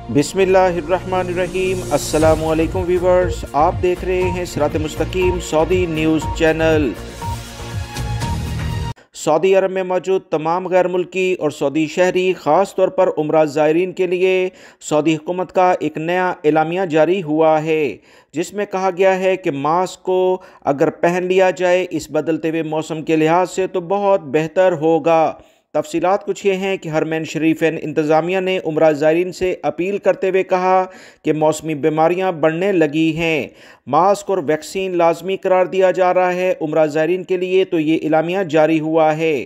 बिस्मिल्लाहिर्रहमानिर्रहीम। अस्सलामुअलैकुम व्यूवर्स, आप देख रहे हैं सिरात मुस्तकीम सऊदी न्यूज़ चैनल। सऊदी अरब में मौजूद तमाम गैर मुल्की और सऊदी शहरी ख़ास तौर पर उम्रा ज़ायरीन के लिए सऊदी हुकूमत का एक नया एलामिया जारी हुआ है, जिसमें कहा गया है कि मास्क को अगर पहन लिया जाए इस बदलते हुए मौसम के लिहाज से तो बहुत बेहतर होगा। तफसीलात कुछ ये हैं कि हरमैन शरीफैन इंतज़ामिया ने उम्रा ज़ायरीन से अपील करते हुए कहा कि मौसमी बीमारियां बढ़ने लगी हैं, मास्क और वैक्सीन लाजमी करार दिया जा रहा है उम्रा ज़ायरीन के लिए, तो ये एलामिया जारी हुआ है।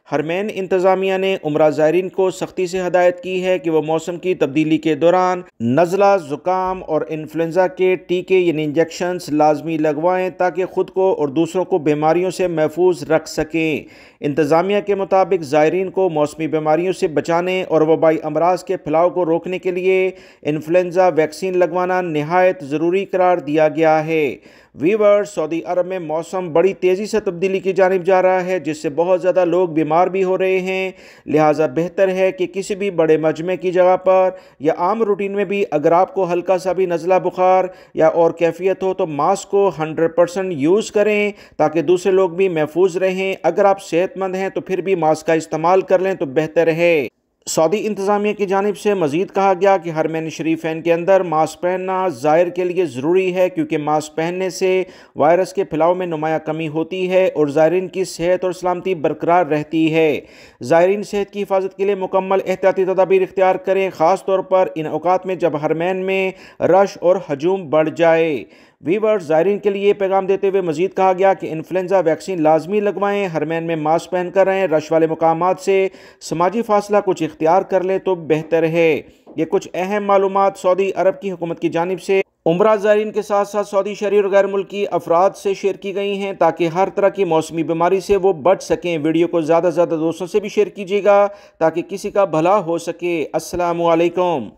हरमैन इंतज़ामिया ने उम्रा ज़ायरीन को सख्ती से हदायत की है कि वह मौसम की तब्दीली के दौरान नज़ला, ज़ुकाम और इन्फ्लुएंज़ा के टीके यानी इंजेक्शंस लाजमी लगवाएं ताकि ख़ुद को और दूसरों को बीमारियों से महफूज रख सकें। इंतज़ामिया के मुताबिक ज़ायरीन को मौसमी बीमारियों से बचाने और वबाई अमराज के फैलाव को रोकने के लिए इन्फ्लुएंज़ा वैक्सीन लगवाना नहायत ज़रूरी करार दिया गया है। वीवर्स, सऊदी अरब में मौसम बड़ी तेज़ी से तब्दीली की जानिब जा रहा है, जिससे बहुत ज़्यादा लोग बीमार भी हो रहे हैं। लिहाजा बेहतर है कि किसी भी बड़े मजमे की जगह पर या आम रूटीन में भी अगर आपको हल्का सा भी नज़ला बुखार या और कैफियत हो तो मास्क को 100% यूज़ करें ताकि दूसरे लोग भी महफूज रहें। अगर आप सेहतमंद हैं तो फिर भी मास्क का इस्तेमाल कर लें तो बेहतर है। सऊदी इंतज़ामिया की जानिब से मज़ीद कहा गया कि हरमैन शरीफैन के अंदर मास्क पहनना ज़ायर के लिए ज़रूरी है, क्योंकि मास्क पहनने से वायरस के फैलाव में नुमाया कमी होती है और ज़ायरीन की सेहत और सलामती बरकरार रहती है। ज़ायरीन सेहत की हिफाजत के लिए मुकम्मल एहतियाती तदाबीर इख्तियार करें, ख़ास तौर पर इन औकात में जब हरमैन में रश और हजूम बढ़ जाए। वीवर्स, ज़ायरीन के लिए पैगाम देते हुए मज़ीद कहा गया कि इन्फ्लुएंज़ा वैक्सीन लाजमी लगवाएं, हरमैन में मास्क पहन कर रहें, रश वाले मकामात से समाजी फासला कुछ इख्तियार कर लें तो बेहतर है। ये कुछ अहम मालूमात सऊदी अरब की हुकूमत की जानिब से उम्रा ज़ायरीन के साथ साथ सऊदी शहरी और गैर मुल्की अफराद से शेयर की गई हैं ताकि हर तरह की मौसमी बीमारी से वो बच सकें। वीडियो को ज़्यादा से ज़्यादा दोस्तों से भी शेयर कीजिएगा ताकि किसी का भला हो सके। अस्सलामु अलैकुम।